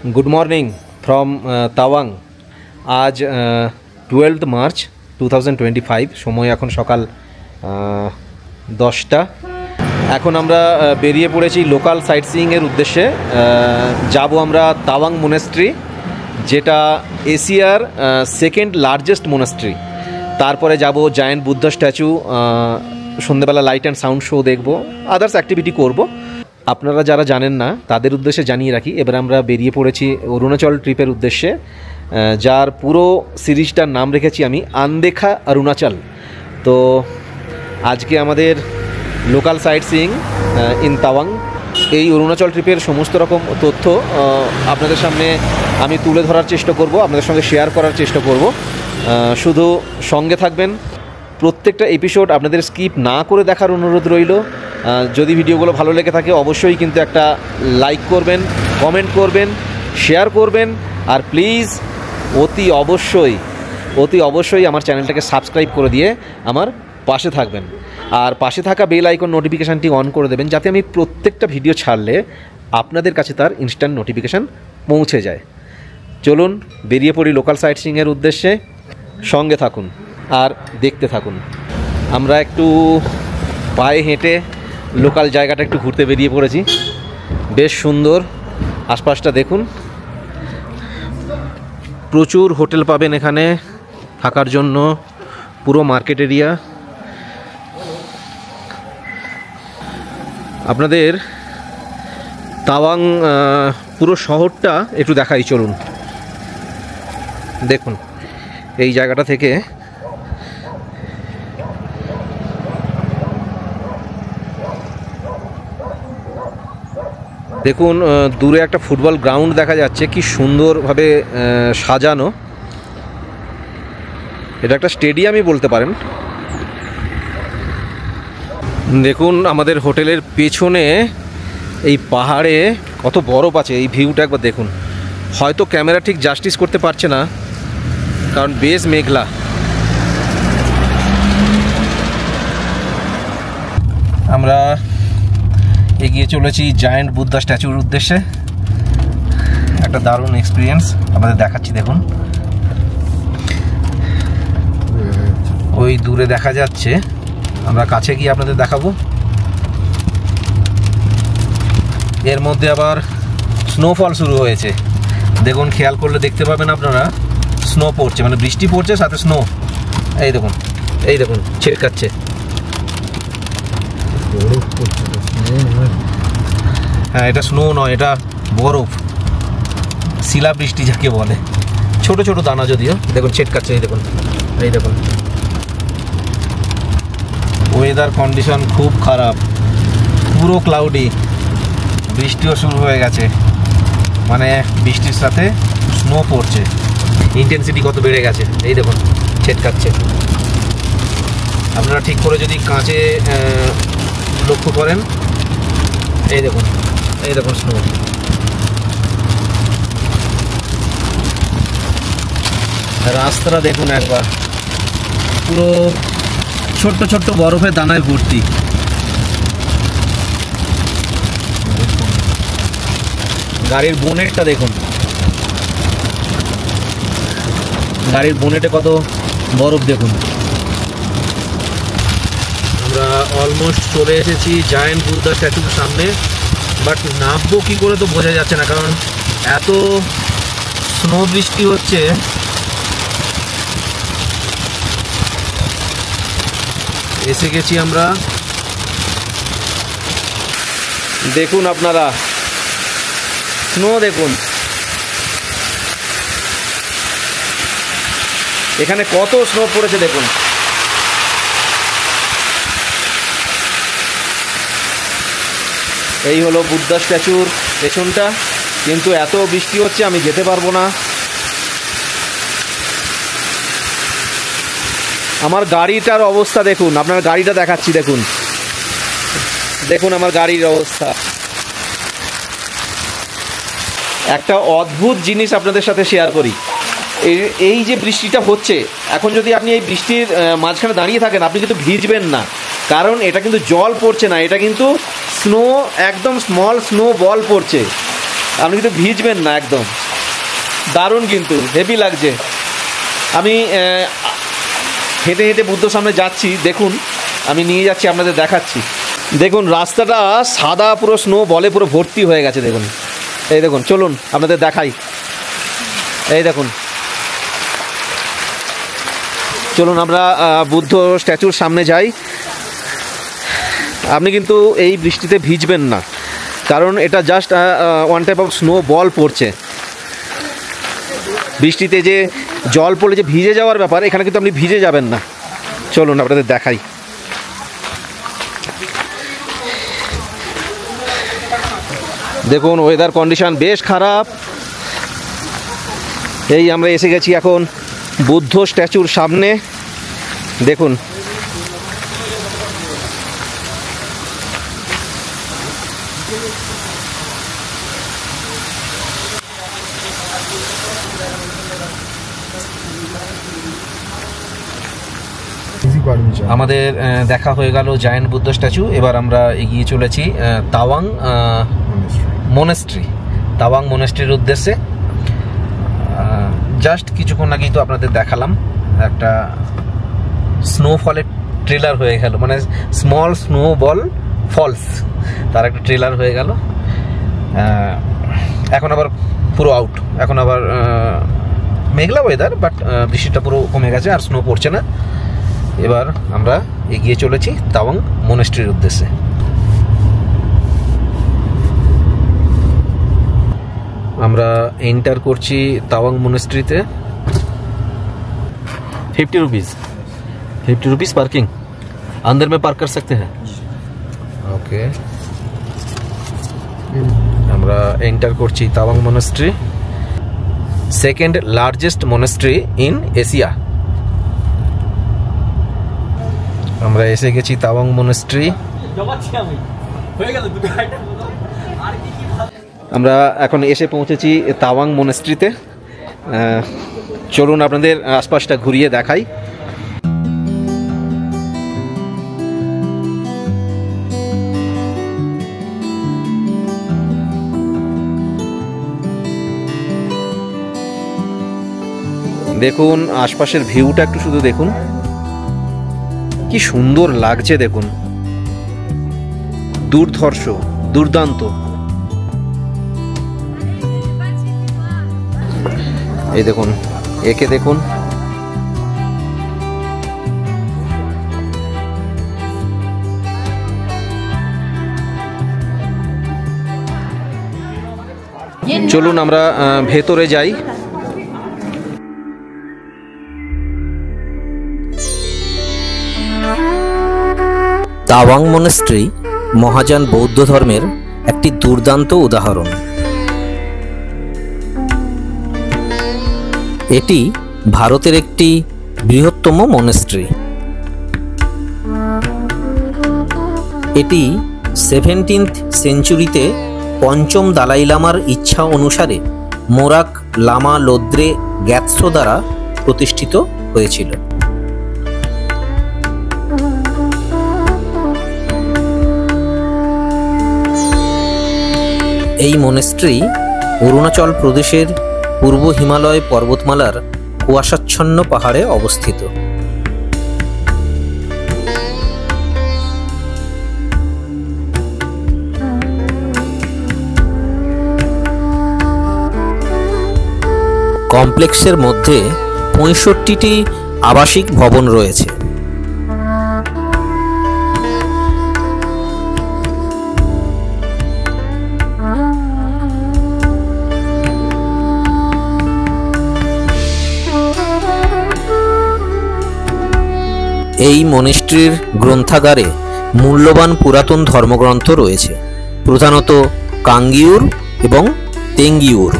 Good morning from Tawang. आज 12 मार्च 2025 समय এখন সকাল 10টা। এখন আমরা বেরিয়ে পড়েছি লোকাল সাইট সিইংয়ের উদ্দেশ্যে। যাব আমরা তাওয়াং মনেস্ট্রি, যেটা এশিয়ার সেকেন্ড লার্জেস্ট মনেস্ট্রি। তারপরে যাব জায়ান্ট বুদ্ধ স্ট্যাচু, সন্ধ্যেবেলা লাইট অ্যান্ড সাউন্ড শো দেখব, আদার্স অ্যাক্টিভিটি করব। আপনারা যারা জানেন না তাদের উদ্দেশ্যে জানিয়ে রাখি, এবার আমরা বেরিয়ে পড়েছি অরুণাচল ট্রিপের উদ্দেশ্যে, যার পুরো সিরিজটার নাম রেখেছি আমি আনদেখা অরুণাচল। তো আজকে আমাদের local site seeing in Tawang, এই অরুণাচল ট্রিপের সমস্ত রকম তথ্য আপনাদের সামনে আমি তুলে ধরার চেষ্টা করব, আপনাদের সঙ্গে শেয়ার করার চেষ্টা করব। শুধু সঙ্গে থাকবেন, প্রত্যেকটা এপিসোড আপনাদের স্কিপ না করে দেখার অনুরোধ রইল। যদি ভিডিওগুলো ভালো লেগে থাকে অবশ্যই কিন্তু একটা লাইক করবেন, কমেন্ট করবেন, শেয়ার করবেন, আর প্লিজ অতি অবশ্যই আমার চ্যানেলটাকে সাবস্ক্রাইব করে দিয়ে আমার পাশে থাকবেন। আর পাশে থাকা বেল আইকন নোটিফিকেশানটি অন করে দেবেন, যাতে আমি প্রত্যেকটা ভিডিও ছাড়লে আপনাদের কাছে তার ইনস্ট্যান্ট নোটিফিকেশান পৌঁছে যায়। চলুন বেরিয়ে পড়ি লোকাল সাইট সিইংয়ের উদ্দেশ্যে, সঙ্গে থাকুন আর দেখতে থাকুন। আমরা একটু পায়ে হেঁটে লোকাল জায়গাটা একটু ঘুরতে বেরিয়ে পড়েছি। বেশ সুন্দর, আশপাশটা দেখুন, প্রচুর হোটেল পাবেন এখানে থাকার জন্য, পুরো মার্কেট এরিয়া। আপনাদের তাওয়াং পুরো শহরটা একটু দেখাই, চলুন। দেখুন এই জায়গাটা থেকে দেখুন, দূরে একটা ফুটবল গ্রাউন্ড দেখা যাচ্ছে, কি সুন্দরভাবে সাজানো। এটা একটা স্টেডিয়ামই বলতে পারেন। দেখুন আমাদের হোটেলের পেছনে এই পাহাড়ে কত বরফ আছে, এই ভিউটা একবার দেখুন। হয়তো ক্যামেরা ঠিক জাস্টিস করতে পারছে না, কারণ বেশ মেঘলা। আমরা এগিয়ে চলেছি জায়ান্ট বুদ্ধা স্ট্যাচুর উদ্দেশ্যে। একটা দারুণ এক্সপিরিয়েন্স আপনাদের দেখাচ্ছি, দেখুন ওই দূরে দেখা যাচ্ছে, আমরা কাছে গিয়ে আপনাদের দেখাবো। এর মধ্যে আবার স্নোফল শুরু হয়েছে, দেখুন খেয়াল করলে দেখতে পাবেন আপনারা, স্নো পড়ছে, মানে বৃষ্টি পড়ছে সাথে স্নো। এই দেখুন ছেটকাচ্ছে। হ্যাঁ, এটা স্নো নয়, এটা বরফ, শিলা বৃষ্টি যাকে বলে। ছোট ছোট দানা যদিও, দেখুন ছেটকাচ্ছে। এই দেখুন ওয়েদার কন্ডিশন খুব খারাপ, পুরো ক্লাউডি, বৃষ্টিও শুরু হয়ে গেছে, মানে বৃষ্টির সাথে স্নো পড়ছে, ইন্টেন্সিটি কত বেড়ে গেছে। এই দেখুন ছেটকাচ্ছে। আপনারা ঠিক করে যদি কাঁচে লক্ষ্য করেন, এই দেখুন স্নো। রাস্তাটা দেখুন একবার, পুরো ছোট্ট ছোট্ট বরফের দানায় ভর্তি। গাড়ির বোনেটটা দেখুন, গাড়ির বোনেটে কত বরফ দেখুন। আমরা অলমোস্ট চলে এসেছি জায়ান্ট বুদ্ধা স্ট্যাচুর সামনে, বাট নামবো কী করে তো বোঝা যাচ্ছে না, কারণ এত স্নো বৃষ্টি হচ্ছে। এসে গেছি আমরা, দেখুন আপনারা স্নো দেখুন, এখানে কত স্নো পড়েছে দেখুন। এই হলো বুদ্ধা স্ট্যাচুর পেছনটা, কিন্তু এত বৃষ্টি হচ্ছে আমি যেতে পারবো না। আমার গাড়িটার অবস্থা দেখুন, আপনার গাড়িটা দেখাচ্ছি, দেখুন আমার গাড়ির অবস্থা। একটা অদ্ভুত জিনিস আপনাদের সাথে শেয়ার করি। এই যে বৃষ্টিটা হচ্ছে এখন, যদি আপনি এই বৃষ্টির মাঝখানে দাঁড়িয়ে থাকেন আপনি কিন্তু ভিজবেন না, কারণ এটা কিন্তু জল পড়ছে না, এটা কিন্তু স্নো, একদম স্মল স্নো বল পড়ছে। আপনি কিন্তু ভিজবেন না একদম, দারুণ কিন্তু হেভি লাগছে। আমি হেঁটে হেঁটে বুদ্ধর সামনে যাচ্ছি, দেখুন আমি নিয়ে যাচ্ছি, আপনাদের দেখাচ্ছি। দেখুন রাস্তাটা সাদা পুরো স্নো বলে পুরো ভর্তি হয়ে গেছে, দেখুন এই দেখুন, চলুন আপনাদের দেখাই। এই দেখুন, চলুন আমরা বুদ্ধ স্ট্যাচুর সামনে যাই। আপনি কিন্তু এই বৃষ্টিতে ভিজবেন না, কারণ এটা just one type of snowball পড়ছে। বৃষ্টিতে যে জল পড়লে যে ভিজে যাওয়ার ব্যাপার, এখানে কিন্তু আপনি ভিজে যাবেন না। চলুন আপনাদের দেখাই। দেখুন ওয়েদার কন্ডিশন বেশ খারাপ। এই আমরা এসে গেছি এখন বুদ্ধ স্ট্যাচুর সামনে। দেখুন আমাদের দেখা হয়ে গেল জায়ান্ট বুদ্ধ স্ট্যাচু। এবার আমরা এগিয়ে চলেছি তাওয়াং মনেস্ট্রি, তাওয়াং মনেস্ট্রির উদ্দেশ্যে। জাস্ট কিছুক্ষণ আগেই তো আপনাদের দেখালাম, একটা স্নোফলের ট্রেলার হয়ে গেল, মানে স্মল স্নো বল ফলস, তার একটা ট্রেলার হয়ে গেল। এখন আবার পুরো আউট, এখন আবার মেঘলা ওয়েদার, বাট বৃষ্টিটা পুরো কমে গেছে, আর স্নো পড়ছে না। এবার আমরা এগিয়ে চলেছি তাওয়াং মনেস্ট্রির উদ্দেশ্যে। আমরা এন্টার করছি তাওয়াং মনেস্ট্রিতে। 50 रुपीज़ पार्किंग, अंदर में पार्क कर सकते हैं। ओके, আমরা এন্টার করছি Tawang monastery, second largest monastery in Asia. আমরা এসে গেছি তাওয়াং মনেস্ট্রি। আমরা এখন এসে পৌঁছেছি তাওয়াং মনেস্ট্রিতে। চলুন আপনাদের আশপাশটা ঘুরিয়ে দেখাই। দেখুন আশপাশের ভিউটা একটু শুধু দেখুন, কি সুন্দর লাগছে দেখুন, দুর্ধর্ষ, দুর্দান্ত। এই দেখুন, একে দেখুন, চলুন আমরা ভেতরে যাই। তাওয়াং মনেস্ট্রি মহাযান বৌদ্ধ ধর্মের একটি দুর্দান্ত উদাহরণ। এটি ভারতের একটি বৃহত্তম মনেস্ট্রি। এটি 17th সেঞ্চুরিতে পঞ্চম দালাই লামার ইচ্ছা অনুসারে মোরাক লামা লোদ্রে গ্যাতসো দ্বারা প্রতিষ্ঠিত হয়েছিল। এই মনেস্ট্রি অরুণাচল প্রদেশের পূর্ব হিমালয় পর্বতমালার কুয়াশাচ্ছন্ন পাহাড়ে অবস্থিত। কমপ্লেক্সের মধ্যে 65টি আবাসিক ভবন রয়েছে। এই মনেস্ট্রির গ্রন্থাগারে মূল্যবান পুরাতন ধর্মগ্রন্থ রয়েছে, প্রধানত কাঙ্গিউর এবং তেঙ্গিউর।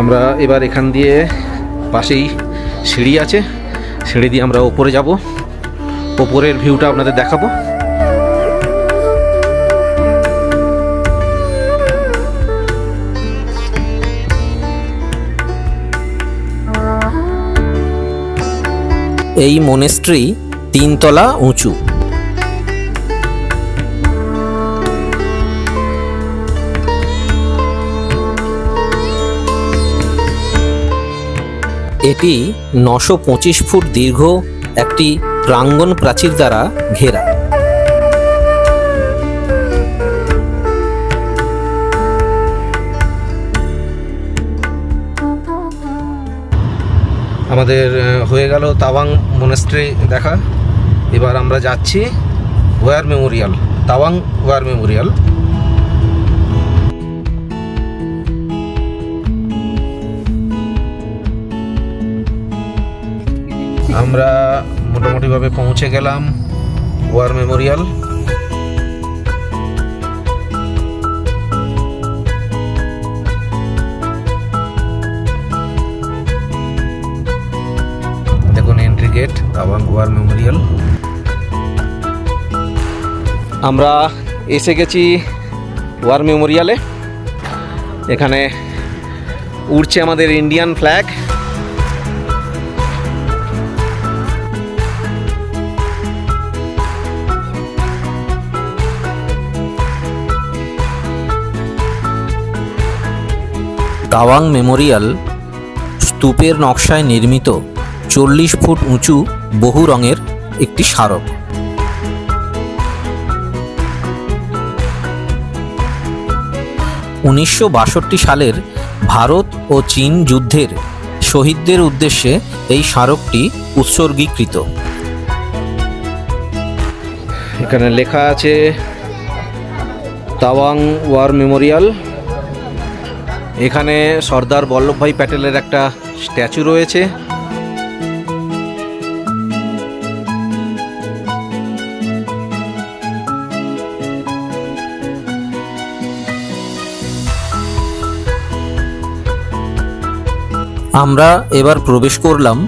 আমরা এবার এখান দিয়ে পাশেই সিঁড়ি আছে, সিঁড়ি দিয়ে আমরা ওপরে যাব, ওপরের ভিউটা আপনাদের দেখাবো। এই মনেস্ট্রি 3 তলা উঁচু। এটি 925 ফুট দীর্ঘ একটি প্রাঙ্গণ প্রাচীর দ্বারা ঘেরা। আমাদের হয়ে গেল তাওয়াং মনেস্ট্রি দেখা। এবার আমরা যাচ্ছি war memorial, Tawang war memorial. আমরা মোটামুটিভাবে পৌঁছে গেলাম ওয়ার মেমোরিয়াল। দেখুন entry gate, Tawang war memorial. আমরা এসে গেছি ওয়ার মেমোরিয়ালে। এখানে উড়ছে আমাদের ইন্ডিয়ান ফ্ল্যাগ। তাওয়াং মেমোরিয়াল স্তূপের নকশায় নির্মিত 40 ফুট উঁচু বহু রঙের একটি স্মারক। (1962) সালের ভারত ও চীন যুদ্ধের শহীদদের উদ্দেশ্যে এই স্মারকটি উৎসর্গীকৃত। এখানে লেখা আছে তাওয়াং ওয়ার মেমোরিয়াল। এখানে সর্দার বল্লভভাই প্যাটেলের একটা স্ট্যাচু রয়েছে। আমরা এবার প্রবেশ করলাম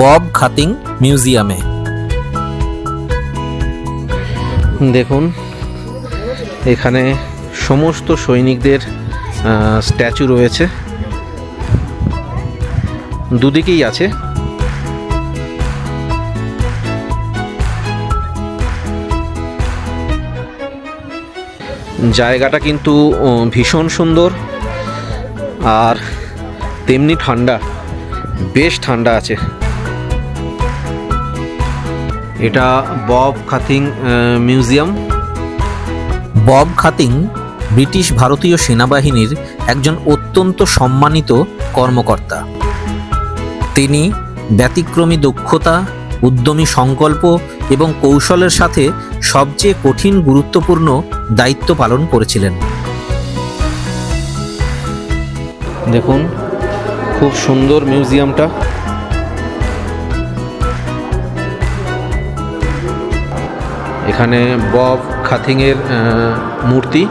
বব খাতিং মিউজিয়ামে। দেখুন এখানে সমস্ত সৈনিকদের স্ট্যাচু রয়েছে, দুদিকেই আছে। জায়গাটা কিন্তু ভীষণ সুন্দর আর তেমনি ঠান্ডা, বেশ ঠান্ডা আছে। এটা Bob Khathing museum. Bob Khathing British ভারতীয় সেনাবাহিনীর একজন অত্যন্ত সম্মানিত কর্মকর্তা। তিনি ব্যতিক্রমী দক্ষতা, উদ্যমী সংকল্প এবং কৌশলের সাথে সবচেয়ে কঠিন গুরুত্বপূর্ণ দায়িত্ব পালন করেছিলেন। দেখুন খুব সুন্দর মিউজিয়ামটা। এখানে বব খাতিংয়ের মূর্তি।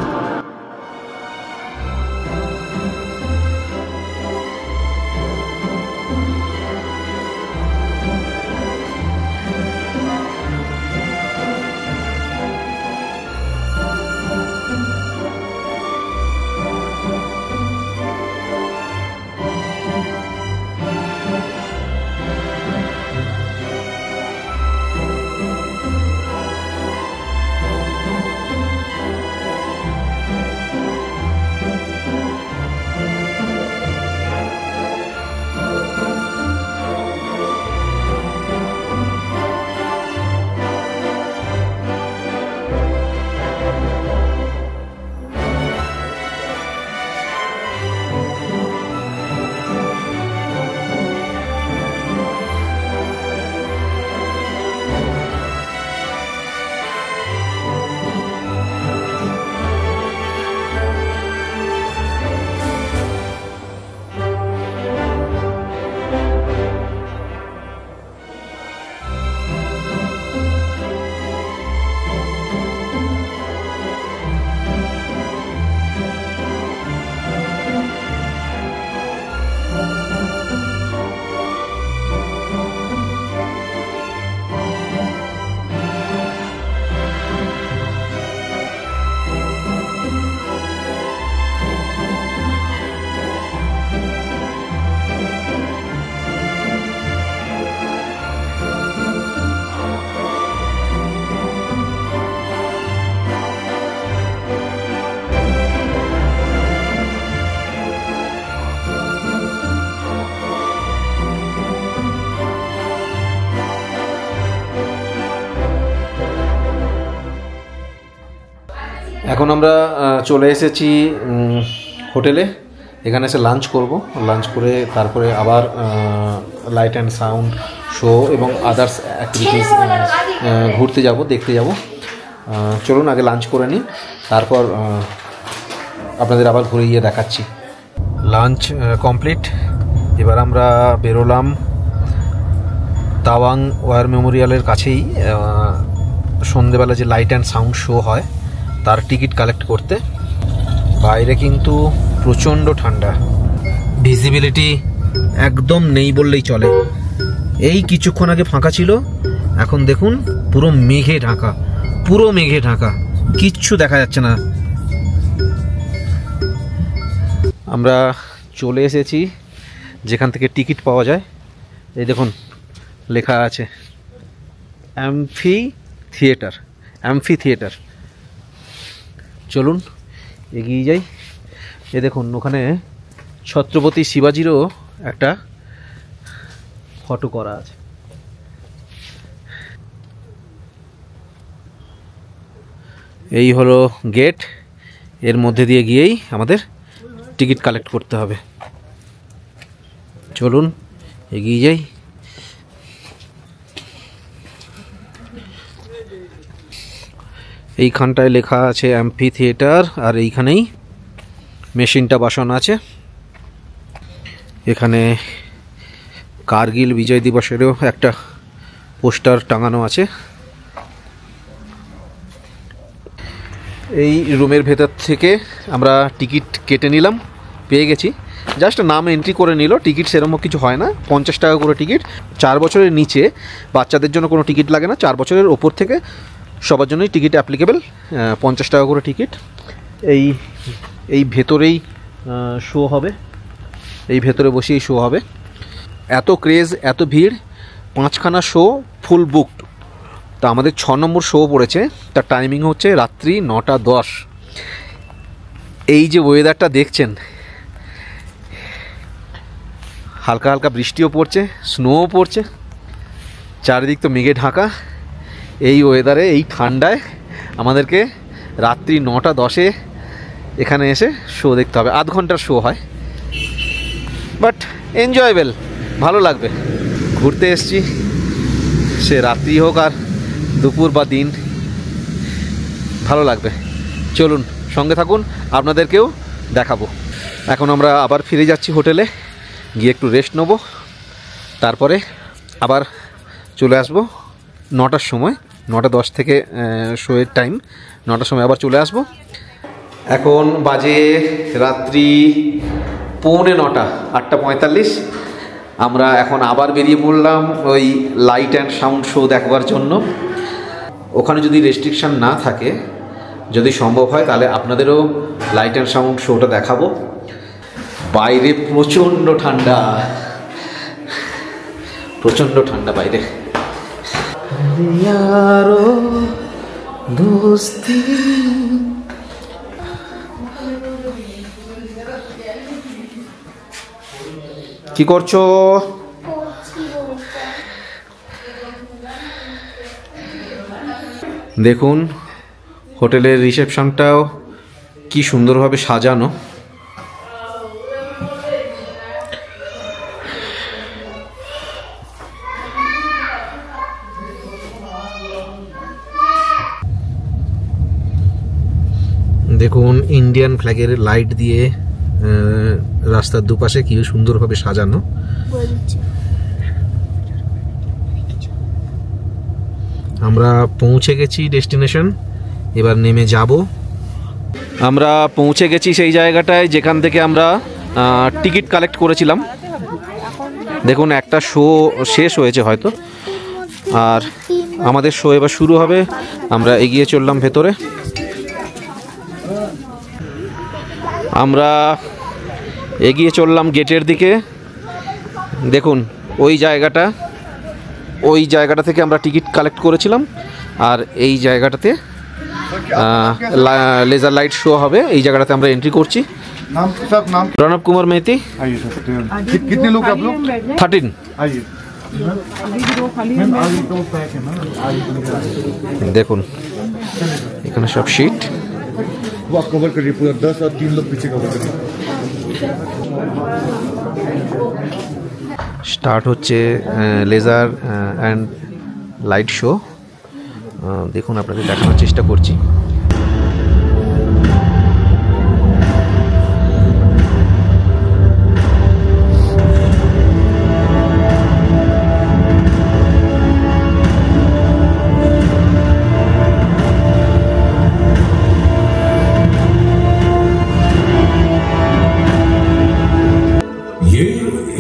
এখন আমরা চলে এসেছি হোটেলে। এখানে এসে লাঞ্চ করব, লাঞ্চ করে তারপরে আবার লাইট অ্যান্ড সাউন্ড শো এবং আদার্স অ্যাক্টিভিটিস ঘুরতে যাব, দেখতে যাব। চলুন আগে লাঞ্চ করে নিই, তারপর আপনাদের আবার ঘুরে গিয়ে দেখাচ্ছি। লাঞ্চ কমপ্লিট, এবার আমরা বেরোলাম তাওয়াং ওয়ার মেমোরিয়ালের কাছেই সন্ধেবেলা যে লাইট অ্যান্ড সাউন্ড শো হয় তার টিকিট কালেক্ট করতে। বাইরে কিন্তু প্রচণ্ড ঠান্ডা, ভিজিবিলিটি একদম নেই বললেই চলে। এই কিছুক্ষণ আগে ফাঁকা ছিল, এখন দেখুন পুরো মেঘে ঢাকা, পুরো মেঘে ঢাকা, কিচ্ছু দেখা যাচ্ছে না। আমরা চলে এসেছি যেখান থেকে টিকিট পাওয়া যায়। এই দেখুন লেখা আছে অ্যাম্ফি থিয়েটার। চলুন এগিয়ে যাই। এ দেখুন ওখানে ছত্রপতি শিবাজিরও একটা ফটো করা আছে। এই হলো গেট, এর মধ্যে দিয়ে গিয়েই আমাদের টিকিট কালেক্ট করতে হবে। চলুন এগিয়ে যাই। এইখানটায় লেখা আছে অ্যাম্ফি থিয়েটার, আর এইখানেই মেশিনটা বসানো আছে। এখানে কার্গিল বিজয় দিবসেরও একটা পোস্টার টাঙানো আছে। এই রুমের ভেতর থেকে আমরা টিকিট কেটে নিলাম, পেয়ে গেছি। জাস্ট নাম এন্ট্রি করে নিল, টিকিট সেরকম কিছু হয় না। 50 টাকা করে টিকিট। 4 বছরের নিচে বাচ্চাদের জন্য কোনো টিকিট লাগে না, 4 বছরের ওপর থেকে সবার জন্যই টিকিট অ্যাপ্লিকেবল। 50 টাকা করে টিকিট। এই ভেতরেই শো হবে, এই ভেতরে বসেই শো হবে। এত ক্রেজ, এত ভিড়, 5খানা শো ফুল বুকড। তা আমাদের 6 নম্বর শো পড়েছে, তার টাইমিং হচ্ছে রাত্রি 9:10। এই যে ওয়েদারটা দেখছেন, হালকা হালকা বৃষ্টিও পড়ছে, স্নোও পড়ছে, চারিদিক তো মেঘে ঢাকা। এই ওয়েদারে, এই ঠান্ডায় আমাদেরকে রাত্রি 9:10-এ এখানে এসে শো দেখতে হবে। আধ ঘন্টার শো হয়, বাট এনজয়েবল, ভালো লাগবে। ঘুরতে এসছি, সে রাত্রি হোক আর দুপুর বা দিন, ভালো লাগবে। চলুন সঙ্গে থাকুন, আপনাদেরকেও দেখাবো। এখন আমরা আবার ফিরে যাচ্ছি হোটেলে, গিয়ে একটু রেস্ট নেবো, তারপরে আবার চলে আসবো 9টার সময়। 9:10 থেকে শোয়ের টাইম, 9টার সময় আবার চলে আসবো। এখন বাজে রাত্রি 9:45, 8:45। আমরা এখন আবার বেরিয়ে পড়লাম ওই লাইট অ্যান্ড সাউন্ড শো দেখবার জন্য। ওখানে যদি রেস্ট্রিকশান না থাকে, যদি সম্ভব হয়, তাহলে আপনাদেরও লাইট অ্যান্ড সাউন্ড শোটা দেখাবো। বাইরে প্রচণ্ড ঠান্ডা, প্রচণ্ড ঠান্ডা বাইরে। দোস্তি কি করছো? দেখুন হোটেলের রিসেপশনটাও কি সুন্দরভাবে সাজানো। দেখুন ইন্ডিয়ান ফ্ল্যাগের লাইট দিয়ে রাস্তার দুপাশে কি সুন্দরভাবে সাজানো। আমরা পৌঁছে গেছি ডেস্টিনেশন, এবার নেমে যাব। আমরা পৌঁছে গেছি সেই জায়গাটায় যেখান থেকে আমরা টিকিট কালেক্ট করেছিলাম। দেখুন একটা শো শেষ হয়েছে হয়তো, আর আমাদের শো এবার শুরু হবে। আমরা এগিয়ে চললাম ভেতরে। আমরা এগিয়ে চললাম গেটের দিকে। দেখুন ওই জায়গাটা থেকে আমরা টিকিট কালেক্ট করেছিলাম, আর এই জায়গাটাতে লেজার লাইট শো হবে। এই জায়গাটাতে আমরা এন্ট্রি করছি। প্রণব কুমার মেহতি। कितने लोग आप लोग? 13। দেখুন এখানে সব সিট। वो आप कवर करिए पूरा 10 और 3 लोग पीछे कवर करिए। স্টার্ট হচ্ছে লেজার অ্যান্ড লাইট শো। দেখুন আপনাদের দেখানোর চেষ্টা করছি।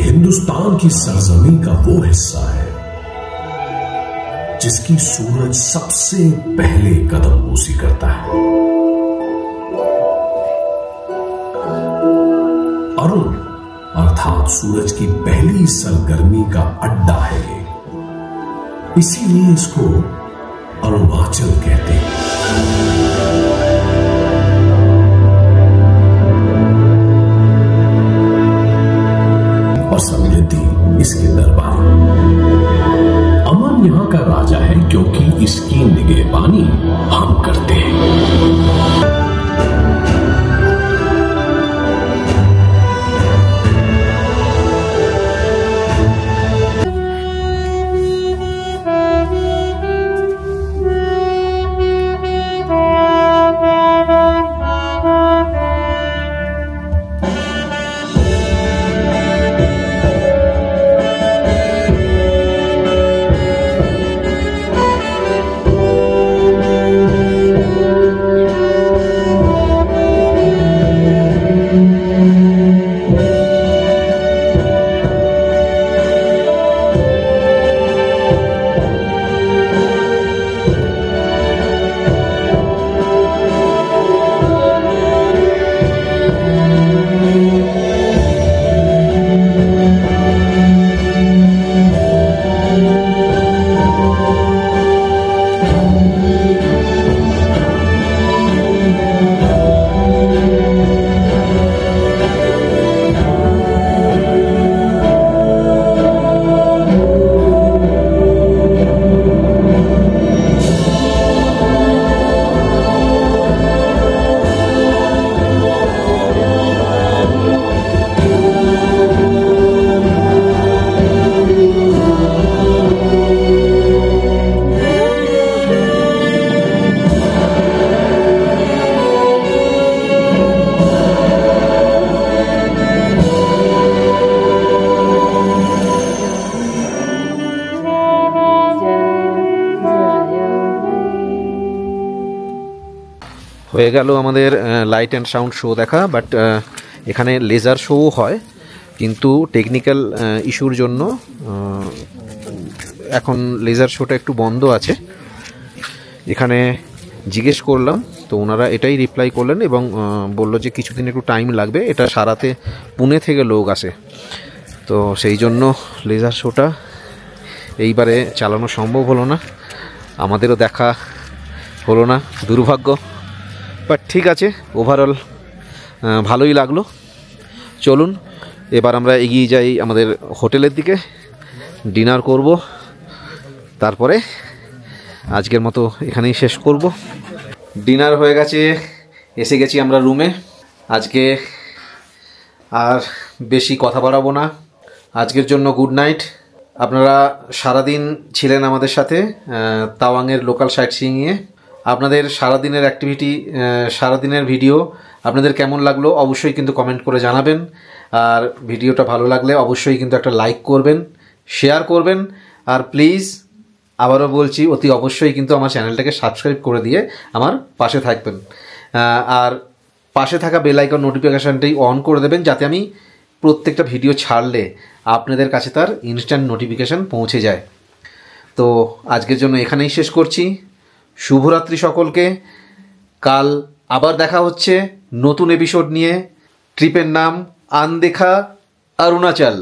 हिंदुस्तान की सरजमीं का वो हिस्सा है जिसकी सूरज सबसे पहले कदमबोसी करता है। अरुण अर्थात सूरज की पहली सरगर्मी का अड्डा है ये, इसीलिए इसको अरुणाचल कहते हैं। और समृद्धि इसके दरबार। अमन यहां का राजा है क्योंकि इसकी निगहबानी हम करते हैं। হয়ে গেল আমাদের লাইট অ্যান্ড সাউন্ড শো দেখা। বাট এখানে লেজার শোও হয়, কিন্তু টেকনিক্যাল ইস্যুর জন্য এখন লেজার শোটা একটু বন্ধ আছে। এখানে জিজ্ঞেস করলাম, তো ওনারা এটাই রিপ্লাই করলেন এবং বলল যে কিছুদিন একটু টাইম লাগবে, এটা সারাতে পুনে থেকে লোক আসে, তো সেই জন্য লেজার শোটা এইবারে চালানো সম্ভব হলো না, আমাদেরও দেখা হলো না, দুর্ভাগ্য। বাট ঠিক আছে, ওভারঅল ভালোই লাগলো। চলুন এবার আমরা এগিয়ে যাই আমাদের হোটেলের দিকে, ডিনার করব, তারপরে আজকের মতো এখানেই শেষ করব। ডিনার হয়ে গেছে, এসে গেছি আমরা রুমে। আজকে আর বেশি কথা বাড়াবো না, আজকের জন্য গুড নাইট। আপনারা সারাদিন ছিলেন আমাদের সাথে তাওয়াংয়ের লোকাল সাইট সিইংয়ে। আপনাদের সারাদিনের অ্যাক্টিভিটি, সারাদিনের ভিডিও আপনাদের কেমন লাগলো অবশ্যই কিন্তু কমেন্ট করে জানাবেন। আর ভিডিওটা ভালো লাগলে অবশ্যই কিন্তু একটা লাইক করবেন, শেয়ার করবেন, আর প্লিজ আবারও বলছি অতি অবশ্যই কিন্তু আমার চ্যানেলটাকে সাবস্ক্রাইব করে দিয়ে আমার পাশে থাকবেন। আর পাশে থাকা বেল আইকন নোটিফিকেশানটাই অন করে দেবেন, যাতে আমি প্রত্যেকটা ভিডিও ছাড়লে আপনাদের কাছে তার ইনস্ট্যান্ট নোটিফিকেশান পৌঁছে যায়। তো আজকের জন্য এখানেই শেষ করছি। শুভরাত্রি সকলকে। কাল আবার দেখা হচ্ছে নতুন এপিসোড নিয়ে। ট্রিপের নাম আনদেখা অরুণাচল।